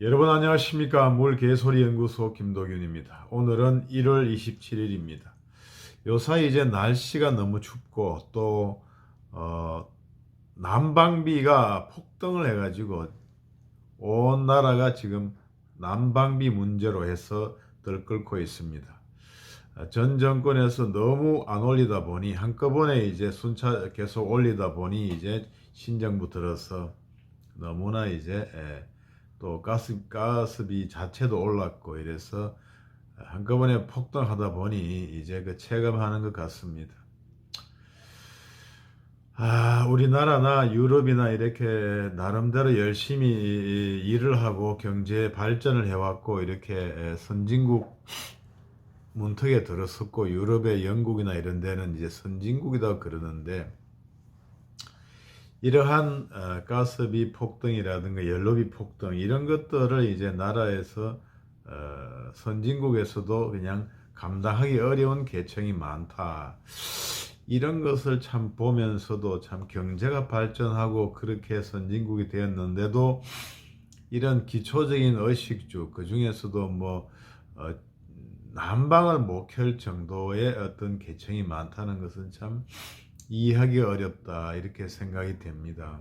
여러분 안녕하십니까? 물개소리 연구소 김도균입니다. 오늘은 1월 27일입니다. 요사이 이제 날씨가 너무 춥고 또 난방비가 폭등을 해가지고 온 나라가 지금 난방비 문제로 해서 들끓고 있습니다. 전 정권에서 너무 안 올리다 보니 한꺼번에 이제 순차 계속 올리다 보니 이제 신정부 들어서 너무나 이제 또 가스비 자체도 올랐고 이래서 한꺼번에 폭등하다 보니 이제 그 체감하는 것 같습니다. 우리나라나 유럽이나 이렇게 나름대로 열심히 일을 하고 경제 발전을 해왔고 이렇게 선진국 문턱에 들었었고 유럽의 영국이나 이런 데는 이제 선진국이라고 그러는데 이러한 가스비 폭등이라든가 연료비 폭등 이런 것들을 이제 나라에서 선진국에서도 그냥 감당하기 어려운 계층이 많다. 이런 것을 참 보면서도 참 경제가 발전하고 그렇게 선진국이 되었는데도 이런 기초적인 의식주 그 중에서도 뭐 난방을 못 켤 정도의 어떤 계층이 많다는 것은 참 이해하기 어렵다 이렇게 생각이 됩니다.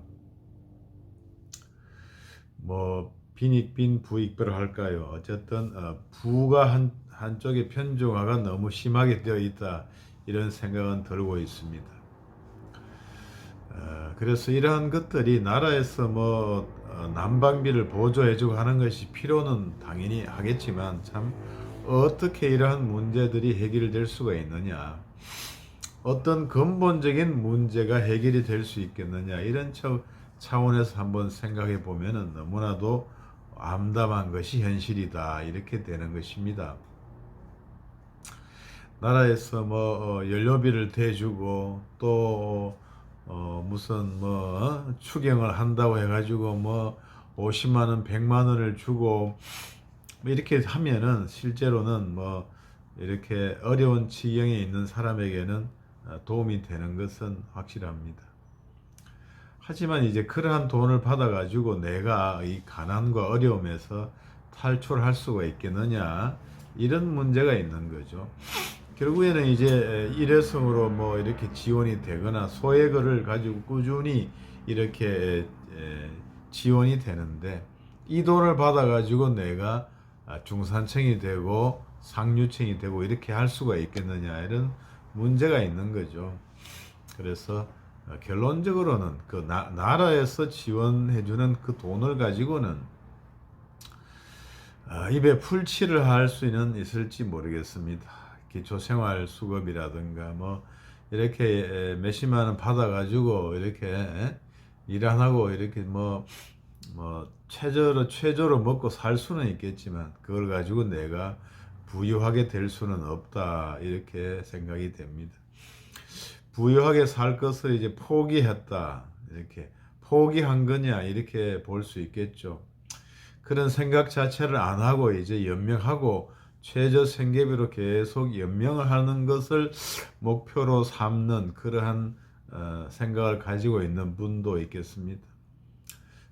뭐 빈익빈 부익부를 할까요? 어쨌든 부가 한쪽에 편중화가 너무 심하게 되어 있다 이런 생각은 들고 있습니다. 그래서 이러한 것들이 나라에서 뭐 난방비를 보조해주고 하는 것이 필요는 당연히 하겠지만 참 어떻게 이러한 문제들이 해결될 수가 있느냐, 어떤 근본적인 문제가 해결이 될 수 있겠느냐 이런 차원에서 한번 생각해 보면은 너무나도 암담한 것이 현실이다 이렇게 되는 것입니다. 나라에서 뭐 연료비를 대주고 또 무슨 뭐 추경을 한다고 해가지고 뭐 50만 원, 100만 원을 주고 뭐 이렇게 하면은 실제로는 뭐 이렇게 어려운 지경에 있는 사람에게는 도움이 되는 것은 확실합니다. 하지만 이제 그러한 돈을 받아가지고 내가 이 가난과 어려움에서 탈출할 수가 있겠느냐 이런 문제가 있는 거죠. 결국에는 이제 일회성으로 뭐 이렇게 지원이 되거나 소액을 가지고 꾸준히 이렇게 지원이 되는데 이 돈을 받아가지고 내가 중산층이 되고 상류층이 되고 이렇게 할 수가 있겠느냐 이런 문제가 있는 거죠. 그래서 결론적으로는 그 나라에서 지원해주는 그 돈을 가지고는 입에 풀칠을 할 수는 있을지 모르겠습니다. 기초생활수급이라든가 뭐 이렇게 몇십만 원 받아가지고 이렇게 일 안 하고 이렇게 뭐 최저로 먹고 살 수는 있겠지만 그걸 가지고 내가 부유하게 될 수는 없다 이렇게 생각이 됩니다. 부유하게 살 것을 이제 포기했다 이렇게 포기한 거냐 이렇게 볼 수 있겠죠. 그런 생각 자체를 안 하고 이제 연명하고 최저 생계비로 계속 연명을 하는 것을 목표로 삼는 그러한 생각을 가지고 있는 분도 있겠습니다.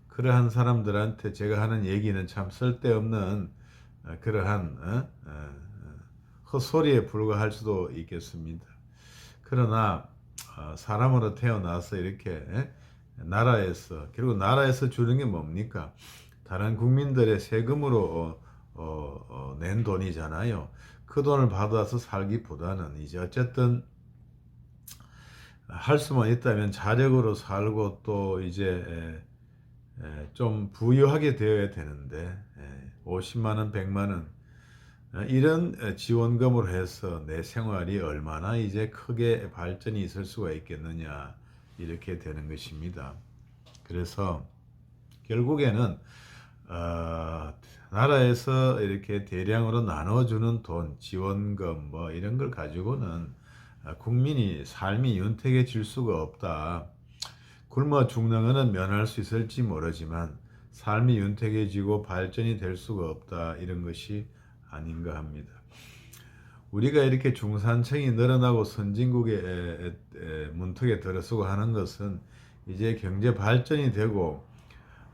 그러한 사람들한테 제가 하는 얘기는 참 쓸데없는 그러한 헛소리에 불과할 수도 있겠습니다. 그러나 사람으로 태어나서 이렇게 나라에서 결국 나라에서 주는 게 뭡니까? 다른 국민들의 세금으로 낸 돈이잖아요. 그 돈을 받아서 살기보다는 이제 어쨌든 할 수만 있다면 자력으로 살고 또 이제 좀 부유하게 되어야 되는데 50만 원, 100만 원 이런 지원금으로 해서 내 생활이 얼마나 이제 크게 발전이 있을 수가 있겠느냐 이렇게 되는 것입니다. 그래서 결국에는 나라에서 이렇게 대량으로 나눠주는 돈, 지원금 뭐 이런 걸 가지고는 국민이 삶이 윤택해질 수가 없다. 굶어 죽는 것은 면할 수 있을지 모르지만 삶이 윤택해지고 발전이 될 수가 없다. 이런 것이 아닌가 합니다. 우리가 이렇게 중산층이 늘어나고 선진국의 문턱에 들어서고 하는 것은 이제 경제 발전이 되고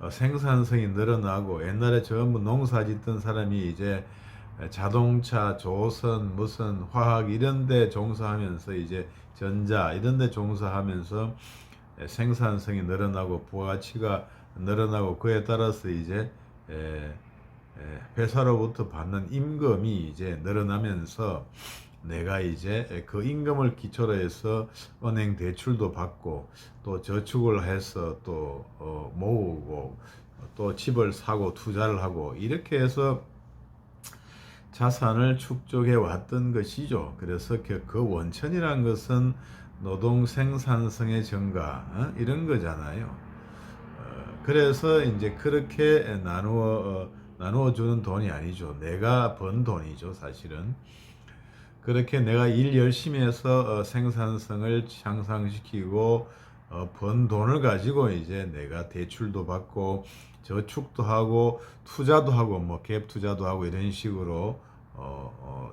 생산성이 늘어나고 옛날에 전부 농사 짓던 사람이 이제 자동차, 조선, 무슨 화학 이런 데 종사하면서 이제 전자 이런 데 종사하면서 생산성이 늘어나고 부가가치가 늘어나고 그에 따라서 이제 회사로부터 받는 임금이 이제 늘어나면서 내가 이제 그 임금을 기초로 해서 은행 대출도 받고 또 저축을 해서 또 모으고 또 집을 사고 투자를 하고 이렇게 해서 자산을 축적해 왔던 것이죠. 그래서 그 원천이란 것은 노동 생산성의 증가 이런 거잖아요. 그래서 이제 그렇게 나누어 주는 돈이 아니죠. 내가 번 돈이죠, 사실은. 그렇게 내가 일 열심히 해서 생산성을 향상시키고 번 돈을 가지고 이제 내가 대출도 받고 저축도 하고 투자도 하고 뭐 갭 투자도 하고 이런 식으로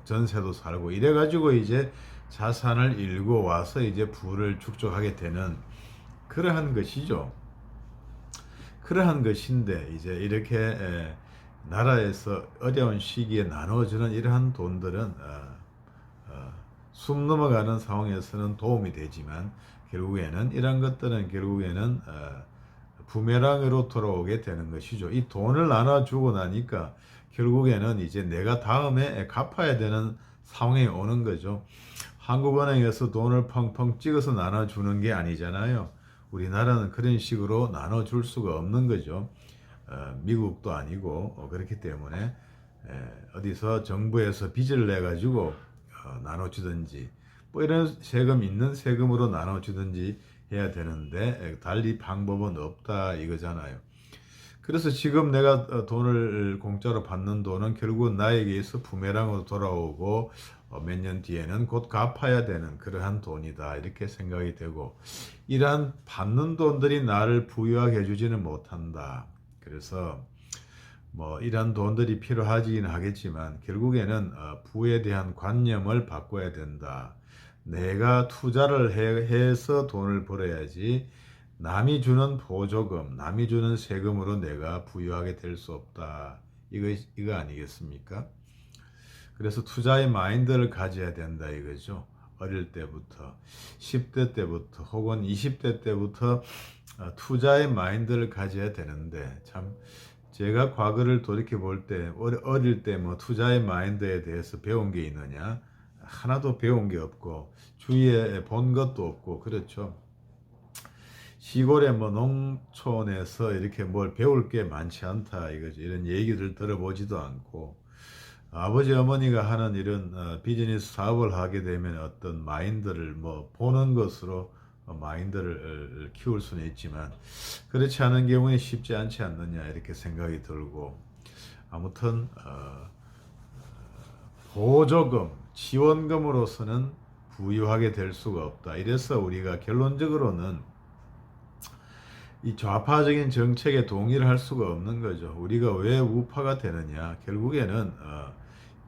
전세도 살고 이래 가지고 이제 자산을 일고 와서 이제 부를 축적하게 되는 그러한 것이죠. 그러한 것인데 이제 이렇게 나라에서 어려운 시기에 나눠주는 이러한 돈들은 숨 넘어가는 상황에서는 도움이 되지만 결국에는 이런 것들은 결국에는 부메랑으로 돌아오게 되는 것이죠. 이 돈을 나눠주고 나니까 결국에는 이제 내가 다음에 갚아야 되는 상황에 오는 거죠. 한국은행에서 돈을 펑펑 찍어서 나눠주는 게 아니잖아요. 우리나라는 그런 식으로 나눠줄 수가 없는 거죠. 미국도 아니고 그렇기 때문에 어디서 정부에서 빚을 내 가지고 나눠주든지 뭐 이런 세금 있는 세금으로 나눠주든지 해야 되는데 달리 방법은 없다 이거잖아요. 그래서 지금 내가 돈을 공짜로 받는 돈은 결국은 나에게서 부메랑으로 돌아오고 몇 년 뒤에는 곧 갚아야 되는 그러한 돈이다 이렇게 생각이 되고 이러한 받는 돈들이 나를 부유하게 해주지는 못한다. 그래서 뭐 이러한 돈들이 필요하긴 하겠지만 결국에는 부에 대한 관념을 바꿔야 된다. 내가 투자를 해서 돈을 벌어야지 남이 주는 보조금, 남이 주는 세금으로 내가 부유하게 될 수 없다. 이거 아니겠습니까? 그래서 투자의 마인드를 가져야 된다 이거죠. 어릴 때부터 10대 때부터 혹은 20대 때부터 투자의 마인드를 가져야 되는데 참 제가 과거를 돌이켜 볼 때 어릴 때 뭐 투자의 마인드에 대해서 배운 게 있느냐? 하나도 배운 게 없고 주위에 본 것도 없고 그렇죠. 시골에 뭐 농촌에서 이렇게 뭘 배울 게 많지 않다 이거죠. 이런 얘기를 들어보지도 않고 아버지 어머니가 하는 이런 비즈니스 사업을 하게 되면 어떤 마인드를 뭐 보는 것으로 마인드를 키울 수는 있지만 그렇지 않은 경우에 쉽지 않지 않느냐 이렇게 생각이 들고 아무튼 보조금, 지원금으로서는 부유하게 될 수가 없다. 이래서 우리가 결론적으로는 이 좌파적인 정책에 동의를 할 수가 없는 거죠. 우리가 왜 우파가 되느냐? 결국에는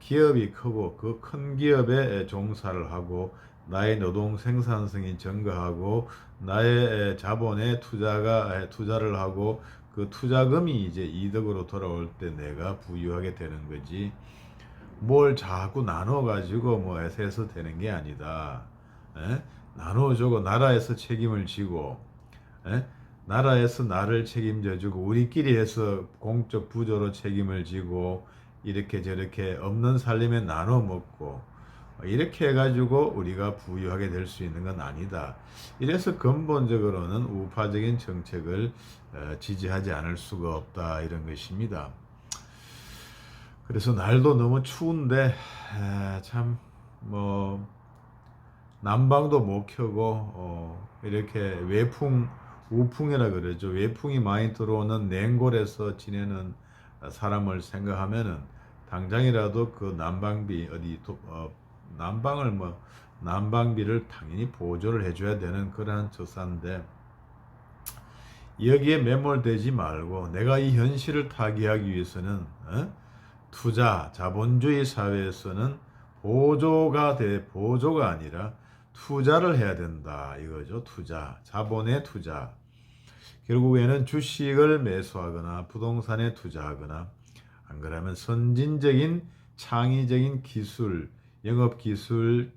기업이 크고 그 큰 기업에 종사를 하고 나의 노동 생산성이 증가하고 나의 자본에 투자를 하고 그 투자금이 이제 이득으로 돌아올 때 내가 부유하게 되는 거지. 뭘 자꾸 나눠 가지고 뭐 해서 되는 게 아니다. 나눠주고 나라에서 책임을 지고 나라에서 나를 책임져 주고 우리끼리 해서 공적 부조로 책임을 지고 이렇게 저렇게 없는 살림에 나눠 먹고 이렇게 해가지고 우리가 부유하게 될 수 있는 건 아니다. 이래서 근본적으로는 우파적인 정책을 지지하지 않을 수가 없다 이런 것입니다. 그래서 날도 너무 추운데 참 뭐 난방도 못 켜고 이렇게 우풍이라 그러죠. 외풍이 많이 들어오는 냉골에서 지내는 사람을 생각하면은 당장이라도 그 난방비 난방비를 당연히 보조를 해줘야 되는 그러한 처사인데 여기에 매몰되지 말고 내가 이 현실을 타개하기 위해서는 투자, 자본주의 사회에서는 보조가 아니라 투자를 해야 된다 이거죠. 투자, 자본의 투자. 결국에는 주식을 매수하거나 부동산에 투자하거나 안 그러면 선진적인 창의적인 기술, 영업기술,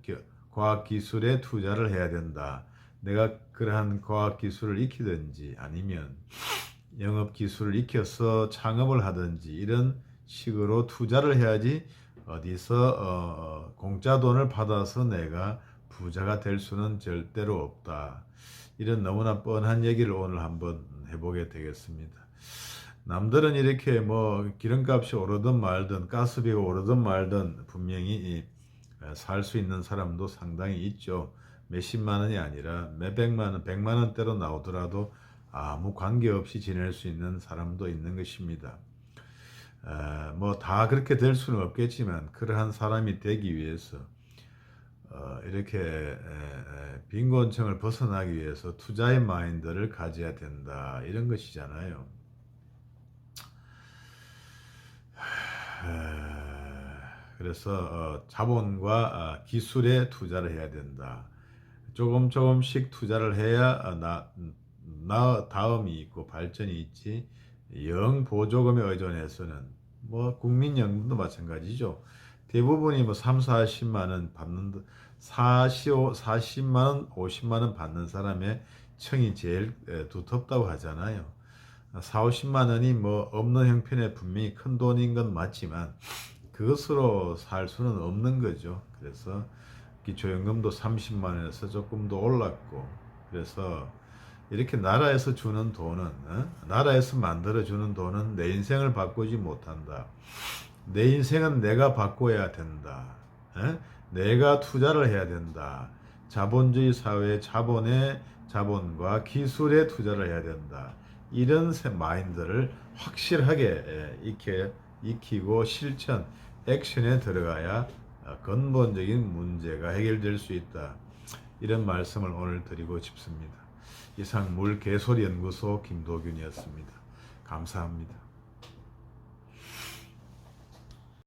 과학기술에 투자를 해야 된다. 내가 그러한 과학기술을 익히든지 아니면 영업기술을 익혀서 창업을 하든지 이런 식으로 투자를 해야지 어디서 공짜 돈을 받아서 내가 부자가 될 수는 절대로 없다. 이런 너무나 뻔한 얘기를 오늘 한번 해보게 되겠습니다. 남들은 이렇게 뭐 기름값이 오르든 말든 가스비가 오르든 말든 분명히 살 수 있는 사람도 상당히 있죠. 몇십만 원이 아니라 몇백만 원, 백만 원대로 나오더라도 아무 관계없이 지낼 수 있는 사람도 있는 것입니다. 뭐 다 그렇게 될 수는 없겠지만 그러한 사람이 되기 위해서 이렇게 빈곤층을 벗어나기 위해서 투자의 마인드를 가져야 된다 이런 것이잖아요. 그래서 자본과 기술에 투자를 해야 된다. 조금씩 투자를 해야 다음이 있고 발전이 있지. 영 보조금에 의존해서는 뭐 국민연금도 마찬가지죠. 대부분이 뭐 3, 40만 원 받는 40만 원, 50만 원 받는 사람의 청이 제일 두텁다고 하잖아요. 4, 50만 원이 뭐 없는 형편에 분명히 큰 돈인 건 맞지만 그것으로 살 수는 없는 거죠. 그래서 기초연금도 30만 원에서 조금 더 올랐고 그래서 이렇게 나라에서 주는 돈은 나라에서 만들어주는 돈은 내 인생을 바꾸지 못한다. 내 인생은 내가 바꿔야 된다. 내가 투자를 해야 된다. 자본주의 사회의 자본과 기술에 투자를 해야 된다. 이런 마인드를 확실하게 익히고 실천, 액션에 들어가야 근본적인 문제가 해결될 수 있다. 이런 말씀을 오늘 드리고 싶습니다. 이상 물개소리연구소 김도균이었습니다. 감사합니다.